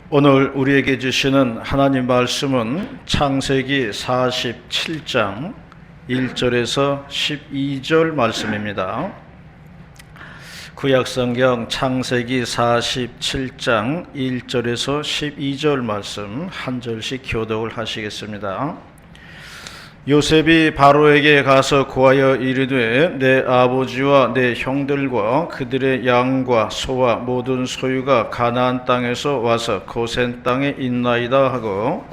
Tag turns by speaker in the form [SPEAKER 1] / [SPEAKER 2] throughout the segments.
[SPEAKER 1] 오늘 우리에게 주시는 하나님 말씀은 창세기 47장 1절에서 12절 말씀입니다. 구약성경 창세기 47장 1절에서 12절 말씀 한 절씩 교독을 하시겠습니다. 요셉이 바로에게 가서 고하여 이르되 내 아버지와 내 형들과 그들의 양과 소와 모든 소유가 가나안 땅에서 와서 고센 땅에 있나이다 하고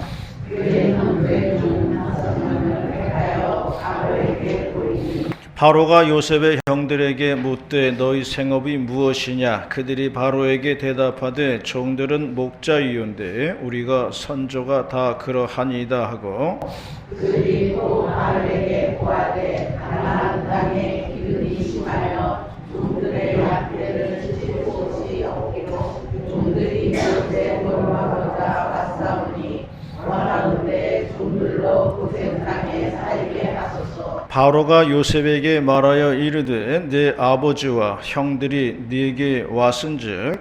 [SPEAKER 1] 바로가 요셉의 형들에게 묻되 너희 생업이 무엇이냐? 그들이 바로에게 대답하되 종들은 목자이온데 우리가 선조가 다 그러하니이다 하고
[SPEAKER 2] 그들이 또 바로에게 고하되 가나안 땅에 기근이 심하여 종들의 약대를 지킬 곳이 없기로 종들이 그곳에 걸어가고자 왔사오니 원하건대 종들로 고센 땅에 살게 하소서.
[SPEAKER 1] 바로가 요셉에게 말하여 이르되 내 아버지와 형들이 네게 왔은즉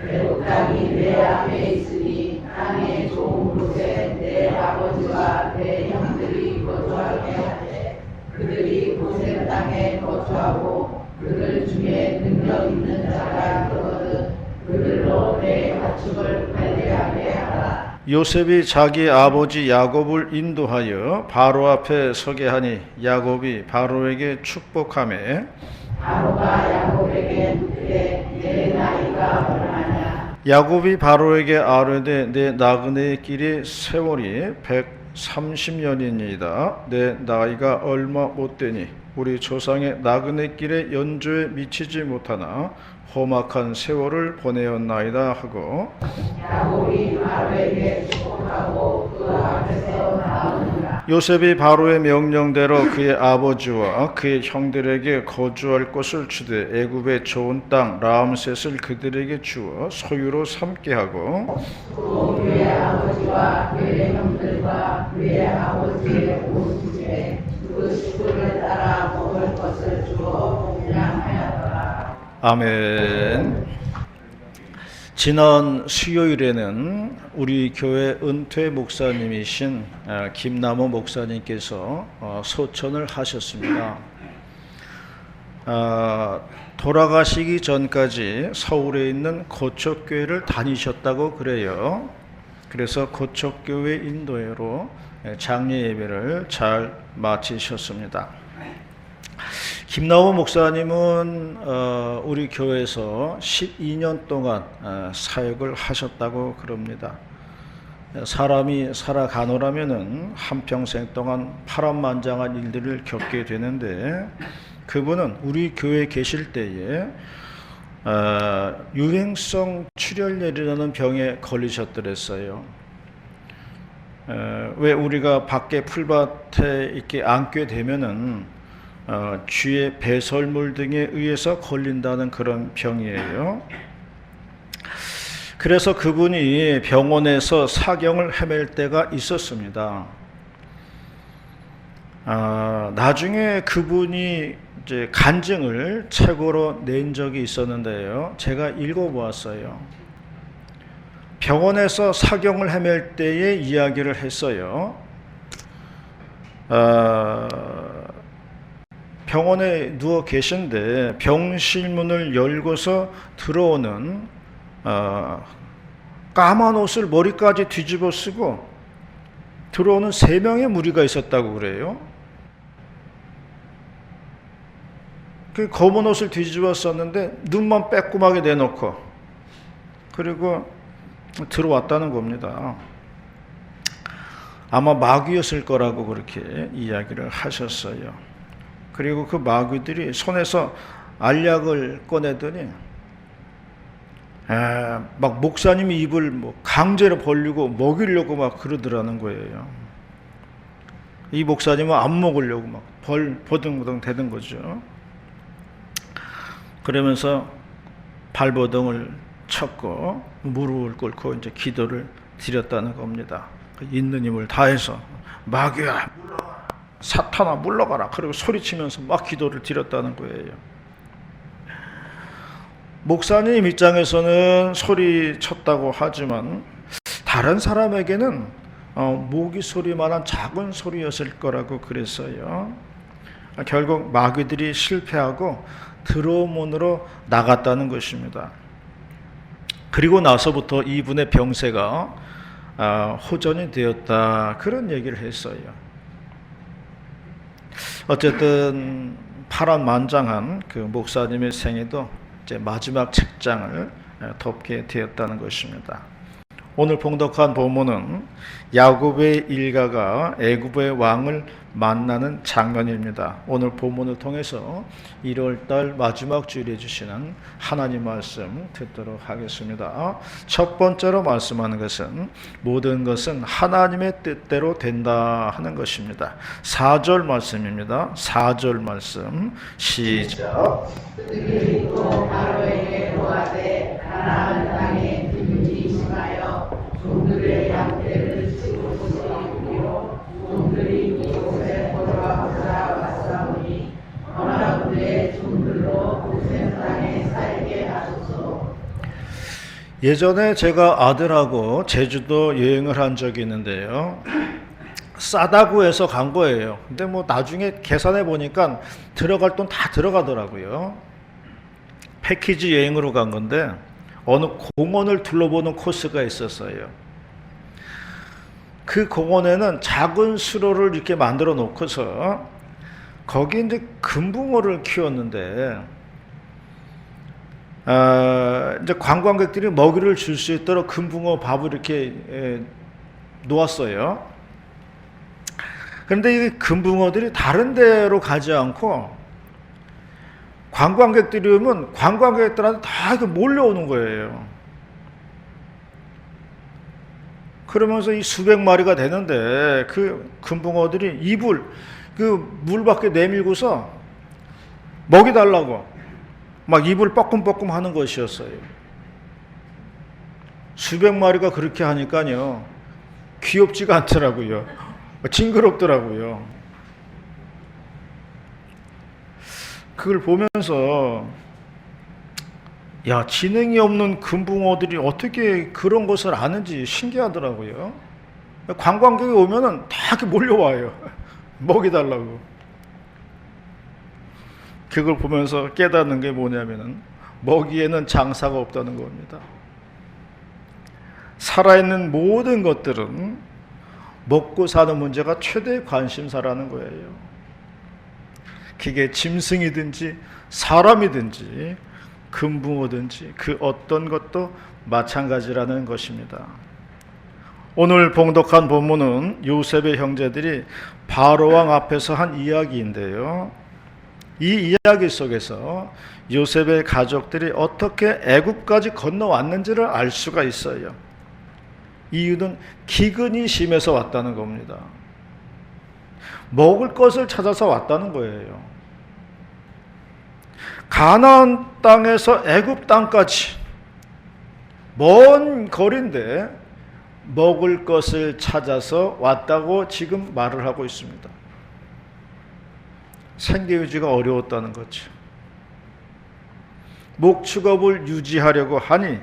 [SPEAKER 2] 그리고 땅이 내 앞에 있으니 땅의 좋은 곳에 내 아버지와 내 형들이 거주하게 하되 그들이 고센 땅에 거주하고 그들 중에 능력 있는 자가 있거든 그들로 내 가축을 관리하게 하라.
[SPEAKER 1] 요셉이 자기 아버지 야곱을 인도하여 바로 앞에 서게 하니 야곱이 바로에게 축복하매
[SPEAKER 2] 바로가 야곱에게 묻되 내 나이가 얼마냐.
[SPEAKER 1] 야곱이 바로에게 아뢰되 내 나그네의 길이 세월이 130년이니이다. 내 나이가 얼마 못되니 우리 조상의 나그네 길의 연조에 미치지 못하나 험악한 세월을 보내었나이다 하고
[SPEAKER 2] 야곱이 바로에게 축복하고 그 앞에서 나오니라.
[SPEAKER 1] 요셉이 바로의 명령대로 그의 아버지와 그의 형들에게 거주할 곳을 주되 애굽의 좋은 땅 라암셋을 그들에게 주어 소유로 삼게 하고
[SPEAKER 2] 또 그의 아버지와 그의 형들과 그의 아버지의 온 집에 그 식구를 따라 먹을 것을 주어 공양하였더라.
[SPEAKER 1] 아멘. 지난 수요일에는 우리 교회 은퇴 목사님이신 김남호 목사님께서 소천을 하셨습니다. 돌아가시기 전까지 서울에 있는 고척교회를 다니셨다고 그래요. 그래서 고척교회 인도회로 장례 예배를 잘 마치셨습니다. 김남호 목사님은 우리 교회에서 12년 동안 사역을 하셨다고 그럽니다. 사람이 살아가노라면은 한평생 동안 파란만장한 일들을 겪게 되는데 그분은 우리 교회에 계실 때에 유행성 출혈열이라는 병에 걸리셨더랬어요. 왜 우리가 밖에 풀밭에 이렇게 앉게 되면은 쥐의 배설물 등에 의해서 걸린다는 그런 병이에요. 그래서 그분이 병원에서 사경을 헤맬 때가 있었습니다. 나중에 그분이 이제 간증을 책으로 낸 적이 있었는데요. 제가 읽어보았어요. 병원에서 사경을 헤맬 때의 이야기를 했어요. 병원에 누워 계신데 병실 문을 열고서 들어오는 까만 옷을 머리까지 뒤집어 쓰고 들어오는 3명의 무리가 있었다고 그래요. 그 검은 옷을 뒤집어 썼는데 눈만 빼꼼하게 내놓고 그리고 들어왔다는 겁니다. 아마 마귀였을 거라고 그렇게 이야기를 하셨어요. 그리고 그 마귀들이 손에서 알약을 꺼내더니 막 목사님이 입을 강제로 벌리고 먹이려고 막 그러더라는 거예요. 이 목사님은 안 먹으려고 막 버둥버둥 대는 거죠. 그러면서 발버둥을 쳤고 무릎을 꿇고 이제 기도를 드렸다는 겁니다. 있는 힘을 다해서 마귀야 사탄아 물러가라. 그리고 소리치면서 막 기도를 드렸다는 거예요. 목사님 입장에서는 소리쳤다고 하지만 다른 사람에게는 모기 소리만한 작은 소리였을 거라고 그랬어요. 결국 마귀들이 실패하고 드로몬으로 나갔다는 것입니다. 그리고 나서부터 이분의 병세가 호전이 되었다, 그런 얘기를 했어요. 어쨌든 파란만장한 그 목사님의 생애도 이제 마지막 책장을 덮게 되었다는 것입니다. 오늘 봉독한 본문은 야곱의 일가가 애굽의 왕을 만나는 장면입니다. 오늘 본문을 통해서 1월달 마지막 주일에 주시는 하나님 말씀 듣도록 하겠습니다. 첫 번째로 말씀하는 것은 모든 것은 하나님의 뜻대로 된다 하는 것입니다. 4절 말씀입니다. 4절 말씀 시작.
[SPEAKER 2] 그들이 또 바로에게 고하되 가나안 땅에 기근이 심하여 종들의 양떼를 치고 보시기로 종들이 이곳에 걸어가고자 왔사오니 원하건대 종들로 고센 땅에 살게 하소서.
[SPEAKER 1] 예전에 제가 아들하고 제주도 여행을 한 적이 있는데요. 싸다고 해서 간 거예요. 근데 뭐 나중에 계산해 보니까 들어갈 돈 다 들어가더라고요. 패키지 여행으로 간 건데 어느 공원을 둘러보는 코스가 있었어요. 그 공원에는 작은 수로를 이렇게 만들어 놓고서 거기 이제 금붕어를 키웠는데 이제 관광객들이 먹이를 줄 수 있도록 금붕어 밥을 이렇게 놓았어요. 그런데 이 금붕어들이 다른 데로 가지 않고 관광객들이 오면 관광객들한테 다 이렇게 몰려오는 거예요. 그러면서 이 수백 마리가 되는데 그 금붕어들이 입을 그 물 밖에 내밀고서 먹이 달라고 막 입을 뻐끔뻐끔 하는 것이었어요. 수백 마리가 그렇게 하니까요, 귀엽지가 않더라고요. 징그럽더라고요. 그걸 보면서 야, 지능이 없는 금붕어들이 어떻게 그런 것을 아는지 신기하더라고요. 관광객이 오면은 다 이렇게 몰려와요. 먹이 달라고. 그걸 보면서 깨닫는 게 뭐냐면은 먹이에는 장사가 없다는 겁니다. 살아있는 모든 것들은 먹고 사는 문제가 최대의 관심사라는 거예요. 그게 짐승이든지 사람이든지 금붕어든지 그 어떤 것도 마찬가지라는 것입니다. 오늘 봉독한 본문은 요셉의 형제들이 바로왕 앞에서 한 이야기인데요. 이 이야기 속에서 요셉의 가족들이 어떻게 애굽까지 건너왔는지를 알 수가 있어요. 이유는 기근이 심해서 왔다는 겁니다. 먹을 것을 찾아서 왔다는 거예요. 가나안 땅에서 애굽 땅까지 먼 거리인데 먹을 것을 찾아서 왔다고 지금 말을 하고 있습니다. 생계유지가 어려웠다는 거죠. 목축업을 유지하려고 하니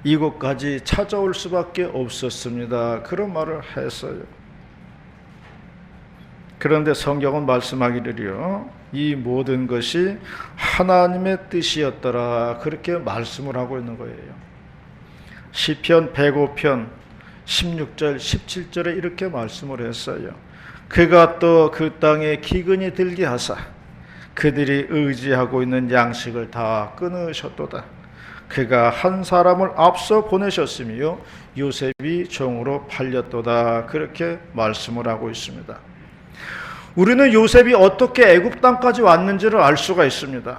[SPEAKER 1] 이곳까지 찾아올 수밖에 없었습니다. 그런 말을 했어요. 그런데 성경은 말씀하기를요, 이 모든 것이 하나님의 뜻이었더라, 그렇게 말씀을 하고 있는 거예요. 시편 105편 16절 17절에 이렇게 말씀을 했어요. 그가 또 그 땅에 기근이 들게 하사 그들이 의지하고 있는 양식을 다 끊으셨도다. 그가 한 사람을 앞서 보내셨으며 요셉이 종으로 팔렸도다, 그렇게 말씀을 하고 있습니다. 우리는 요셉이 어떻게 애굽 땅까지 왔는지를 알 수가 있습니다.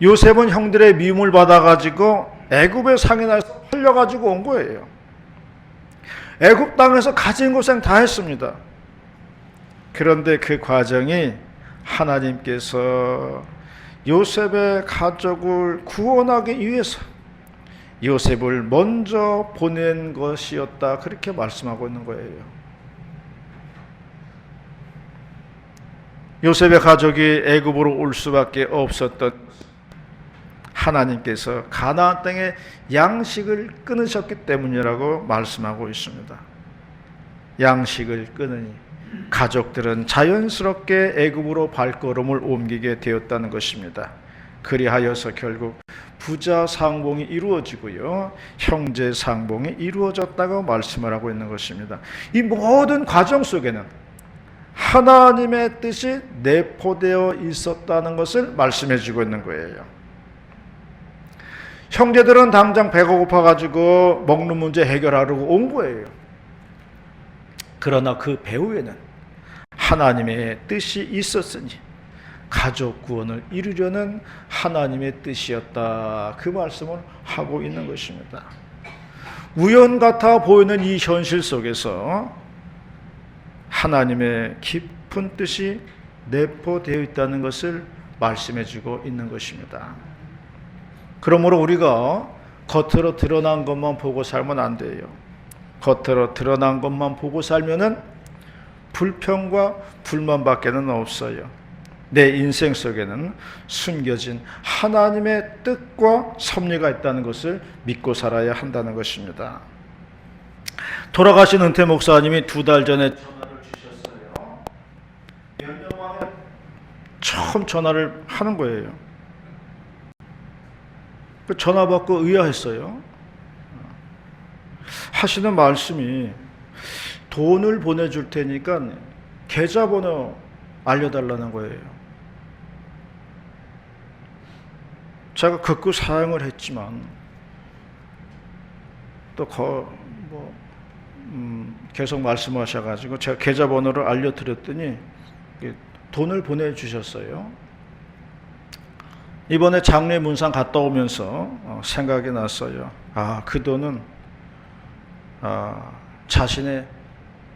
[SPEAKER 1] 요셉은 형들의 미움을 받아가지고 애굽의 상인에서 팔려가지고 온 거예요. 애굽 땅에서 가진 고생 다 했습니다. 그런데 그 과정이 하나님께서 요셉의 가족을 구원하기 위해서 요셉을 먼저 보낸 것이었다, 그렇게 말씀하고 있는 거예요. 요셉의 가족이 애굽으로 올 수밖에 없었던 하나님께서 가나안 땅에 양식을 끊으셨기 때문이라고 말씀하고 있습니다. 양식을 끊으니 가족들은 자연스럽게 애굽으로 발걸음을 옮기게 되었다는 것입니다. 그리하여서 결국 부자 상봉이 이루어지고요, 형제 상봉이 이루어졌다고 말씀을 하고 있는 것입니다. 이 모든 과정 속에는 하나님의 뜻이 내포되어 있었다는 것을 말씀해 주고 있는 거예요. 형제들은 당장 배가 고파가지고 먹는 문제 해결하려고 온 거예요. 그러나 그 배후에는 하나님의 뜻이 있었으니 가족 구원을 이루려는 하나님의 뜻이었다, 그 말씀을 하고 있는 것입니다. 우연 같아 보이는 이 현실 속에서 하나님의 깊은 뜻이 내포되어 있다는 것을 말씀해 주고 있는 것입니다. 그러므로 우리가 겉으로 드러난 것만 보고 살면 안 돼요. 겉으로 드러난 것만 보고 살면은 불평과 불만밖에는 없어요. 내 인생 속에는 숨겨진 하나님의 뜻과 섭리가 있다는 것을 믿고 살아야 한다는 것입니다. 돌아가신 은퇴 목사님이 2달 전에 전화를 주셨어요. 몇 년 만에 처음 전화를 하는 거예요. 그 전화 받고 의아했어요. 하시는 말씀이 돈을 보내줄 테니까 계좌번호 알려달라는 거예요. 제가 극구 사양을 했지만 또 계속 말씀하셔가지고 제가 계좌번호를 알려드렸더니 돈을 보내주셨어요. 이번에 장례 문상 갔다 오면서 생각이 났어요. 그 돈은 자신의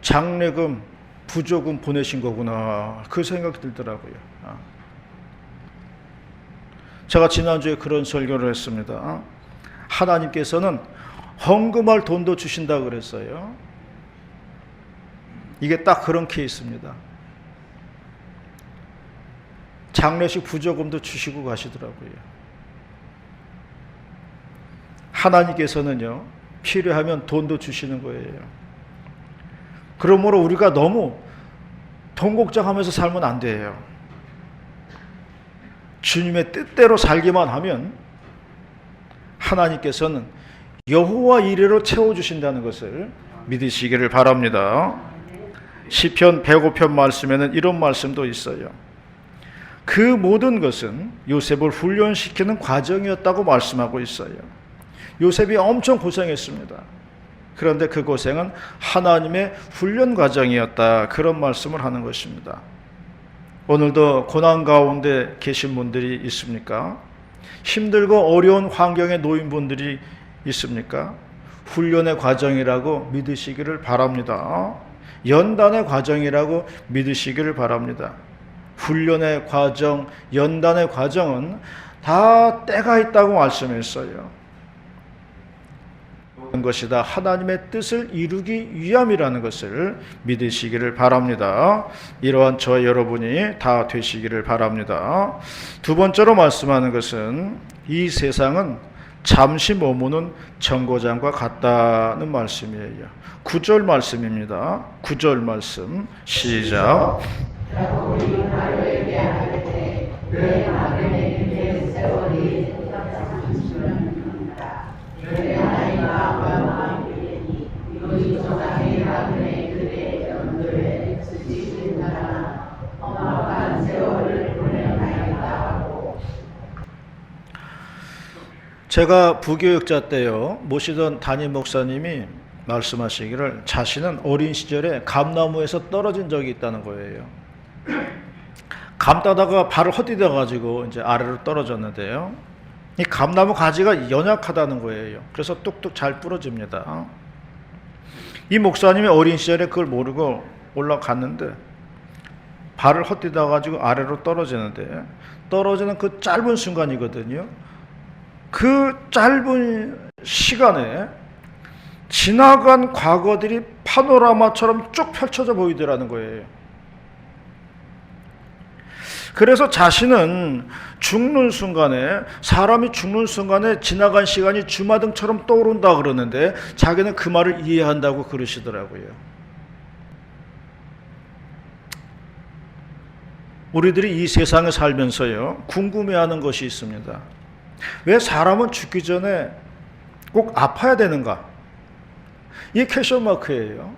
[SPEAKER 1] 장례금, 부조금 보내신 거구나, 그 생각이 들더라고요. 제가 지난주에 그런 설교를 했습니다. 하나님께서는 헌금할 돈도 주신다 그랬어요. 이게 딱 그런 케이스입니다. 장례식 부조금도 주시고 가시더라고요. 하나님께서는요, 필요하면 돈도 주시는 거예요. 그러므로 우리가 너무 돈 걱정하면서 살면 안 돼요. 주님의 뜻대로 살기만 하면 하나님께서는 여호와 이레로 채워주신다는 것을 믿으시기를 바랍니다. 시편 105편 말씀에는 이런 말씀도 있어요. 그 모든 것은 요셉을 훈련시키는 과정이었다고 말씀하고 있어요. 요셉이 엄청 고생했습니다. 그런데 그 고생은 하나님의 훈련 과정이었다, 그런 말씀을 하는 것입니다. 오늘도 고난 가운데 계신 분들이 있습니까? 힘들고 어려운 환경에 놓인 분들이 있습니까? 훈련의 과정이라고 믿으시기를 바랍니다. 연단의 과정이라고 믿으시기를 바랍니다. 훈련의 과정, 연단의 과정은 다 때가 있다고 말씀했어요. 모든 것이 다 하나님의 뜻을 이루기 위함이라는 것을 믿으시기를 바랍니다. 이러한 저 여러분이 다 되시기를 바랍니다. 두 번째로 말씀하는 것은 이 세상은 잠시 머무는 정거장과 같다는 말씀이에요. 9절 말씀입니다. 9절 말씀 시작. 제가 부교육자 때요, 모시던 담임 목사님이 말씀하시기를 자신은 어린 시절에 감나무에서 떨어진 적이 있다는 거예요. 감 따다가 발을 헛디뎌 가지고 이제 아래로 떨어졌는데요, 이 감나무 가지가 연약하다는 거예요. 그래서 뚝뚝 잘 부러집니다. 이 목사님이 어린 시절에 그걸 모르고 올라갔는데 발을 헛디뎌 가지고 아래로 떨어지는데, 떨어지는 그 짧은 순간이거든요. 그 짧은 시간에 지나간 과거들이 파노라마처럼 쭉 펼쳐져 보이더라는 거예요. 그래서 자신은 사람이 죽는 순간에 지나간 시간이 주마등처럼 떠오른다 그러는데 자기는 그 말을 이해한다고 그러시더라고요. 우리들이 이 세상에 살면서요, 궁금해하는 것이 있습니다. 왜 사람은 죽기 전에 꼭 아파야 되는가? 이게 퀘스천 마크예요.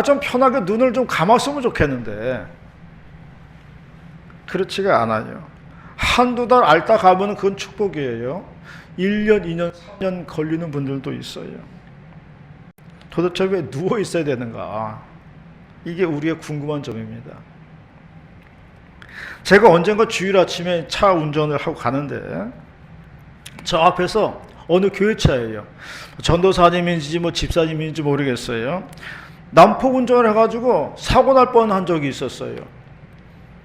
[SPEAKER 1] 좀 편하게 눈을 좀 감았으면 좋겠는데 그렇지가 않아요. 한두 달 앓다 가면 그건 축복이에요. 1년, 2년, 3년 걸리는 분들도 있어요. 도대체 왜 누워 있어야 되는가? 이게 우리의 궁금한 점입니다. 제가 언젠가 주일 아침에 차 운전을 하고 가는데 저 앞에서 어느 교회차예요. 전도사님인지 집사님인지 모르겠어요. 난폭 운전을 해가지고 사고 날 뻔한 적이 있었어요.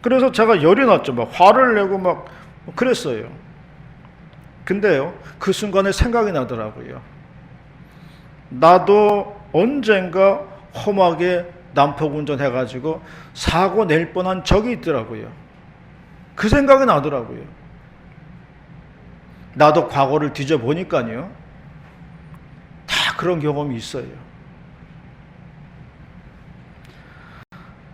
[SPEAKER 1] 그래서 제가 열이 났죠. 막 화를 내고 막 그랬어요. 근데요, 그 순간에 생각이 나더라고요. 나도 언젠가 험하게 난폭 운전해가지고 사고 낼 뻔한 적이 있더라고요. 그 생각이 나더라고요. 나도 과거를 뒤져보니까요, 다 그런 경험이 있어요.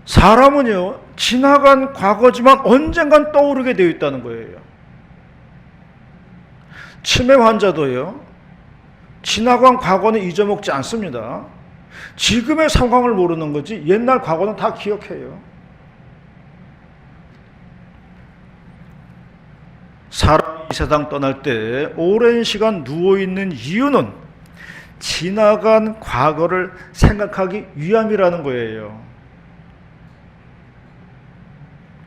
[SPEAKER 1] 사람은요, 지나간 과거지만 언젠간 떠오르게 되어 있다는 거예요. 치매 환자도요, 지나간 과거는 잊어먹지 않습니다. 지금의 상황을 모르는 거지 옛날 과거는 다 기억해요. 사람이 이 세상 떠날 때 오랜 시간 누워있는 이유는 지나간 과거를 생각하기 위함이라는 거예요.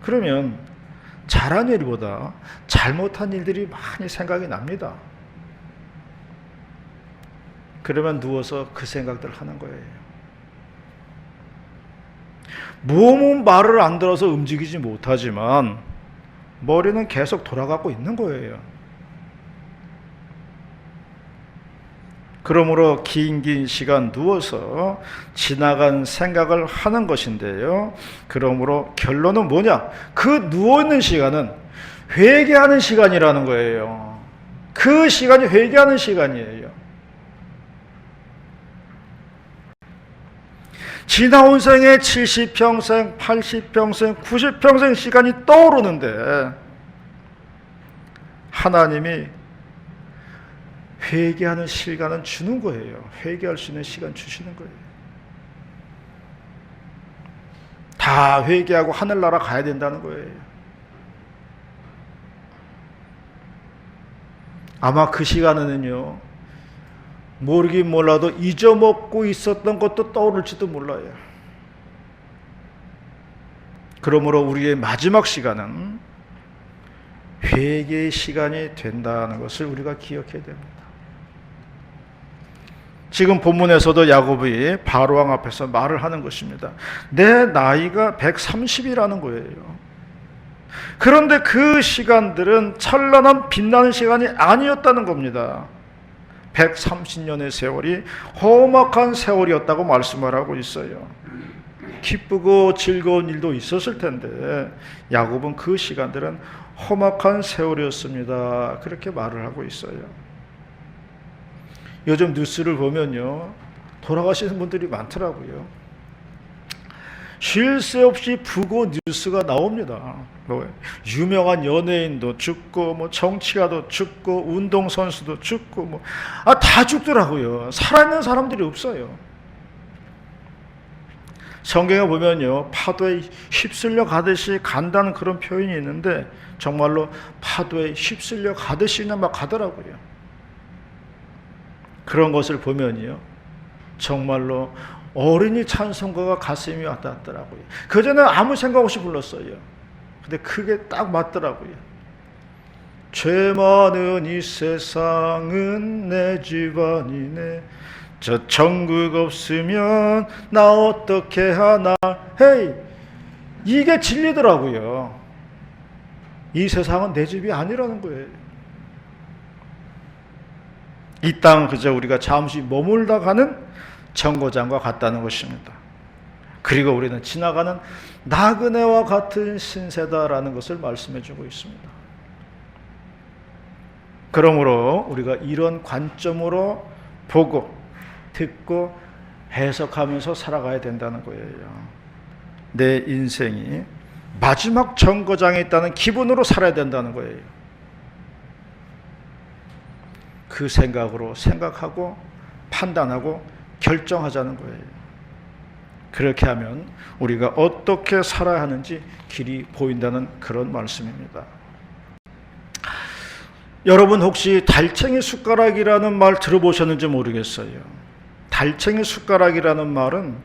[SPEAKER 1] 그러면 잘한 일보다 잘못한 일들이 많이 생각이 납니다. 그러면 누워서 그 생각들을 하는 거예요. 몸은 말을 안 들어서 움직이지 못하지만 머리는 계속 돌아가고 있는 거예요. 그러므로 긴 시간 누워서 지나간 생각을 하는 것인데요. 그러므로 결론은 뭐냐? 그 누워있는 시간은 회개하는 시간이라는 거예요. 그 시간이 회개하는 시간이에요. 지나온 생에 70평생, 80평생, 90평생 시간이 떠오르는데 하나님이 회개하는 시간은 주는 거예요. 회개할 수 있는 시간 주시는 거예요. 다 회개하고 하늘나라 가야 된다는 거예요. 아마 그 시간에는요, 모르긴 몰라도 잊어먹고 있었던 것도 떠오를지도 몰라요. 그러므로 우리의 마지막 시간은 회개의 시간이 된다는 것을 우리가 기억해야 됩니다. 지금 본문에서도 야곱이 바로왕 앞에서 말을 하는 것입니다. 내 나이가 130이라는 거예요. 그런데 그 시간들은 찬란한 빛나는 시간이 아니었다는 겁니다. 130년의 세월이 험악한 세월이었다고 말씀을 하고 있어요. 기쁘고 즐거운 일도 있었을 텐데 야곱은 그 시간들은 험악한 세월이었습니다. 그렇게 말을 하고 있어요. 요즘 뉴스를 보면요, 돌아가시는 분들이 많더라고요. 쉴 새 없이 부고 뉴스가 나옵니다. 유명한 연예인도 죽고, 정치가도 죽고, 운동선수도 죽고, 다 죽더라고요. 살아있는 사람들이 없어요. 성경에 보면요, 파도에 휩쓸려 가듯이 간다는 그런 표현이 있는데 정말로 파도에 휩쓸려 가듯이 그냥 막 가더라고요. 그런 것을 보면요, 정말로 어린이 찬송가가 가슴이 와닿더라고요. 그전에 아무 생각 없이 불렀어요. 근데 그게 딱 맞더라고요. 죄 많은 이 세상은 내 집안이네. 저 천국 없으면 나 어떻게 하나. 헤이, 이게 진리더라고요. 이 세상은 내 집이 아니라는 거예요. 이 땅은 그저 우리가 잠시 머물다 가는 정거장과 같다는 것입니다. 그리고 우리는 지나가는 나그네와 같은 신세다라는 것을 말씀해 주고 있습니다. 그러므로 우리가 이런 관점으로 보고 듣고 해석하면서 살아가야 된다는 거예요. 내 인생이 마지막 정거장에 있다는 기분으로 살아야 된다는 거예요. 그 생각으로 생각하고 판단하고 결정하자는 거예요. 그렇게 하면 우리가 어떻게 살아야 하는지 길이 보인다는 그런 말씀입니다. 여러분 혹시 달챙이 숟가락이라는 말 들어보셨는지 모르겠어요. 달챙이 숟가락이라는 말은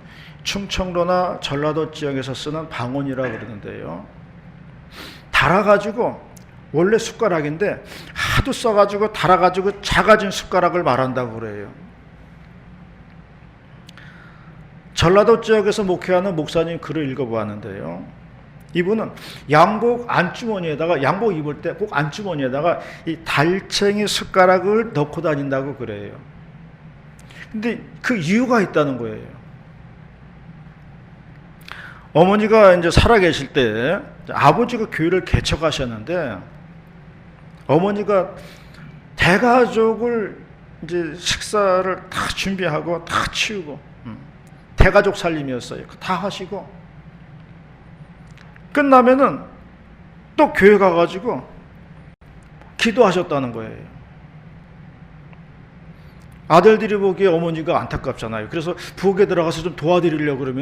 [SPEAKER 1] 충청도나 전라도 지역에서 쓰는 방언이라고 그러는데요. 달아가지고 원래 숟가락인데 하도 써가지고 달아가지고 작아진 숟가락을 말한다고 그래요. 전라도 지역에서 목회하는 목사님 글을 읽어보았는데요. 이분은 양복 안주머니에다가 양복 입을 때 꼭 안주머니에다가 이 달챙이 숟가락을 넣고 다닌다고 그래요. 근데 그 이유가 있다는 거예요. 어머니가 이제 살아계실 때 아버지가 교회를 개척하셨는데 어머니가 대가족을 이제 식사를 다 준비하고 다 치우고 대가족 살림이었어요. 다 하시고 끝나면은 또 교회 가가지고 기도하셨다는 거예요. 아들들이 보기에 어머니가 안타깝잖아요. 그래서 부엌에 들어가서 좀 도와드리려고 그러면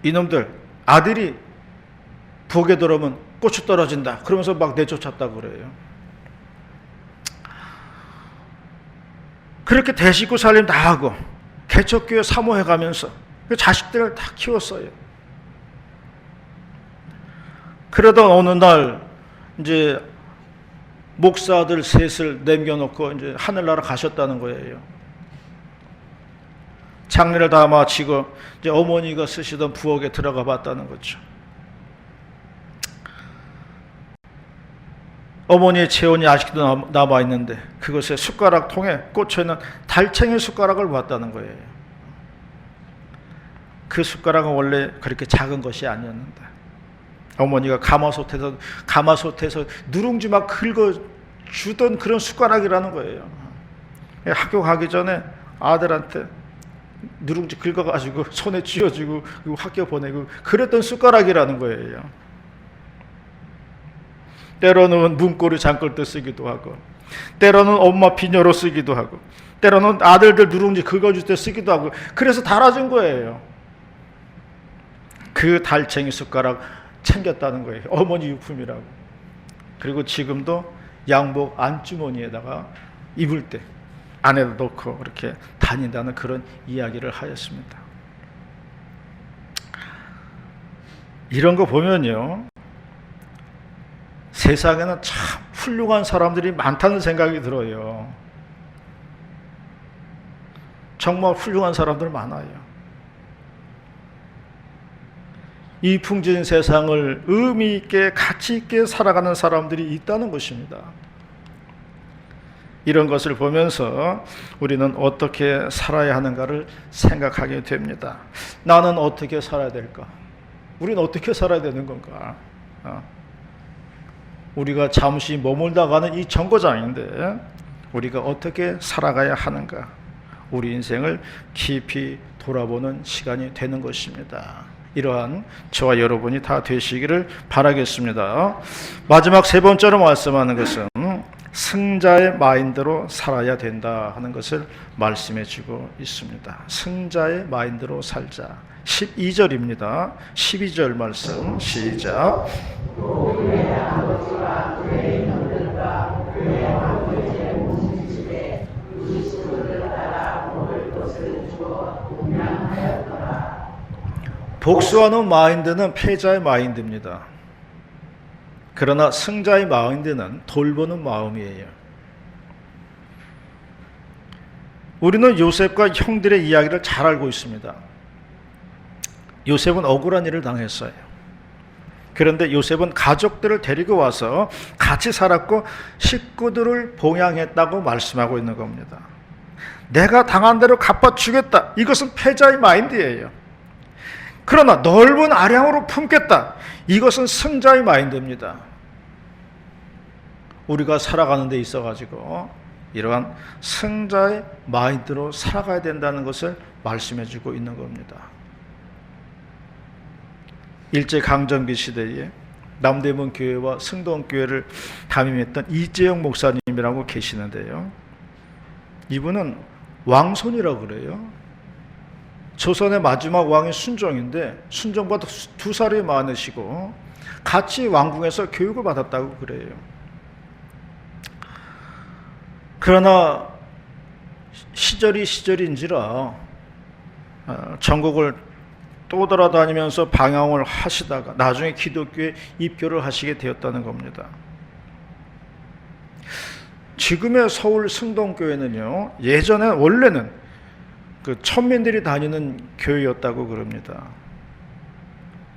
[SPEAKER 1] 이놈들 아들이 부엌에 들어오면 고추 떨어진다 그러면서 막 내쫓았다고 그래요. 그렇게 대식구 살림 다 하고 개척교회 사모해 가면서 그 자식들을 다 키웠어요. 그러던 어느 날 이제 목사들 셋을 남겨놓고 이제 하늘나라 가셨다는 거예요. 장례를 다 마치고 이제 어머니가 쓰시던 부엌에 들어가 봤다는 거죠. 어머니의 체온이 아직도 남아 있는데 그것에 숟가락 통에 꽂혀 있는 달챙이 숟가락을 봤다는 거예요. 그 숟가락은 원래 그렇게 작은 것이 아니었는데 어머니가 가마솥에서 누룽지 막 긁어 주던 그런 숟가락이라는 거예요. 학교 가기 전에 아들한테 누룽지 긁어가지고 손에 쥐어주고 학교 보내고 그랬던 숟가락이라는 거예요. 때로는 문고리 잠글 때 쓰기도 하고 때로는 엄마 비녀로 쓰기도 하고 때로는 아들들 누룽지 긁어줄 때 쓰기도 하고 그래서 달아준 거예요. 그 달챙이 숟가락 챙겼다는 거예요. 어머니 유품이라고. 그리고 지금도 양복 안주머니에다가 입을 때 안에다 넣고 이렇게 다닌다는 그런 이야기를 하였습니다. 이런 거 보면요, 세상에는 참 훌륭한 사람들이 많다는 생각이 들어요. 정말 훌륭한 사람들 많아요. 이 풍진 세상을 의미 있게 가치 있게 살아가는 사람들이 있다는 것입니다. 이런 것을 보면서 우리는 어떻게 살아야 하는가를 생각하게 됩니다. 나는 어떻게 살아야 될까? 우리는 어떻게 살아야 되는 건가? 우리가 잠시 머물다 가는 이 정거장인데 우리가 어떻게 살아가야 하는가? 우리 인생을 깊이 돌아보는 시간이 되는 것입니다. 이러한 저와 여러분이 다 되시기를 바라겠습니다. 마지막 세 번째로 말씀하는 것은 승자의 마인드로 살아야 된다 하는 것을 말씀해 주고 있습니다. 승자의 마인드로 살자. 12절입니다. 12절 말씀 시작. 복수하는 마인드는 패자의 마인드입니다. 그러나 승자의 마인드는 돌보는 마음이에요. 우리는 요셉과 형들의 이야기를 잘 알고 있습니다. 요셉은 억울한 일을 당했어요. 그런데 요셉은 가족들을 데리고 와서 같이 살았고 식구들을 봉양했다고 말씀하고 있는 겁니다. 내가 당한 대로 갚아주겠다. 이것은 패자의 마인드예요. 그러나 넓은 아량으로 품겠다. 이것은 승자의 마인드입니다. 우리가 살아가는 데 있어가지고 이러한 승자의 마인드로 살아가야 된다는 것을 말씀해주고 있는 겁니다. 일제강점기 시대에 남대문 교회와 승동교회를 담임했던 이재영 목사님이라고 계시는데요. 이분은 왕손이라고 그래요. 조선의 마지막 왕이 순종인데 순종보다 2살이 많으시고 같이 왕궁에서 교육을 받았다고 그래요. 그러나 시절이 시절인지라 전국을 또 돌아다니면서 방황을 하시다가 나중에 기독교에 입교를 하시게 되었다는 겁니다. 지금의 서울 승동교회는요, 예전에 원래는 그 천민들이 다니는 교회였다고 그럽니다.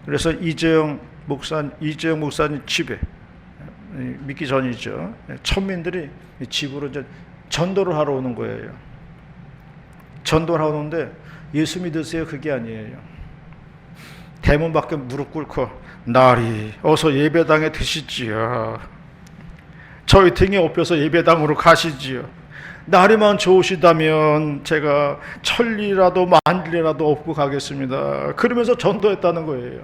[SPEAKER 1] 그래서 이재영 목사님 집에 믿기 전이죠. 천민들이 집으로 이제 전도를 하러 오는 거예요. 전도를 하러 오는데 예수 믿으세요? 그게 아니에요. 대문 밖에 무릎 꿇고 나리 어서 예배당에 드시지요. 저희 등에 업혀서 예배당으로 가시지요. 날이만 좋으시다면 제가 천리라도 만리라도 업고 가겠습니다. 그러면서 전도했다는 거예요.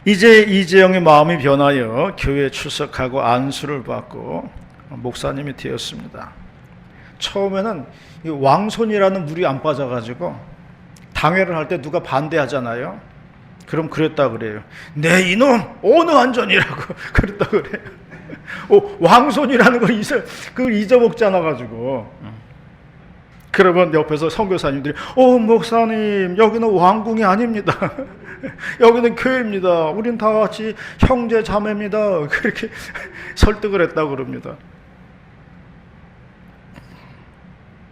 [SPEAKER 1] 이제 이재영의 마음이 변하여 교회에 출석하고 안수를 받고 목사님이 되었습니다. 처음에는 왕손이라는 물이 안 빠져가지고 당회를 할 때 누가 반대하잖아요. 그럼 그랬다 그래요. 내 이놈 어느 안전이라고 그랬다 그래요. 왕손이라는 걸 그걸 잊어먹잖아 가지고. 그러면 옆에서 선교사님들이 목사님 여기는 왕궁이 아닙니다. 여기는 교회입니다. 우린 다 같이 형제 자매입니다. 그렇게 설득을 했다고 그럽니다.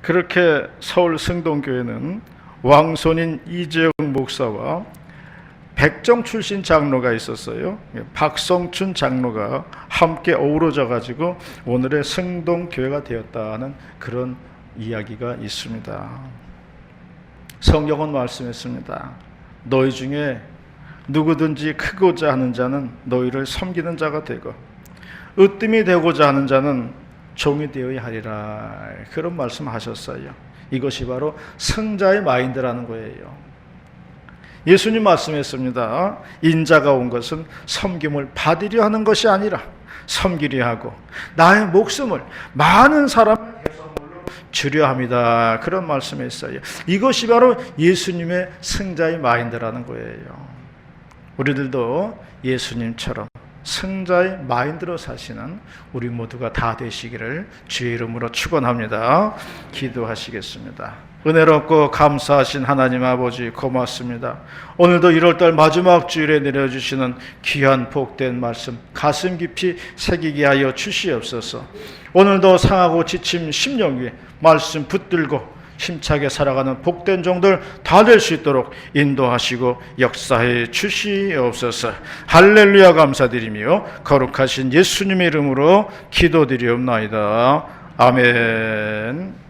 [SPEAKER 1] 그렇게 서울 승동교회는 왕손인 이재영 목사와 백정 출신 장로가 있었어요. 박성춘 장로가 함께 어우러져 가지고 오늘의 승동교회가 되었다는 그런 이야기가 있습니다. 성경은 말씀했습니다. 너희 중에 누구든지 크고자 하는 자는 너희를 섬기는 자가 되고 으뜸이 되고자 하는 자는 종이 되어야 하리라. 그런 말씀하셨어요. 이것이 바로 승자의 마인드라는 거예요. 예수님 말씀했습니다. 인자가 온 것은 섬김을 받으려 하는 것이 아니라 섬기려 하고 나의 목숨을 많은 사람의 대성물로 주려 합니다. 그런 말씀했어요. 이것이 바로 예수님의 승자의 마인드라는 거예요. 우리들도 예수님처럼 승자의 마인드로 사시는 우리 모두가 다 되시기를 주의 이름으로 축원합니다. 기도하시겠습니다. 은혜롭고 감사하신 하나님 아버지 고맙습니다. 오늘도 1월달 마지막 주일에 내려주시는 귀한 복된 말씀 가슴 깊이 새기게 하여 주시옵소서. 오늘도 상하고 지친 심령 위에 말씀 붙들고 힘차게 살아가는 복된 종들 다 될 수 있도록 인도하시고 역사해 주시옵소서. 할렐루야 감사드리며 거룩하신 예수님의 이름으로 기도드리옵나이다. 아멘.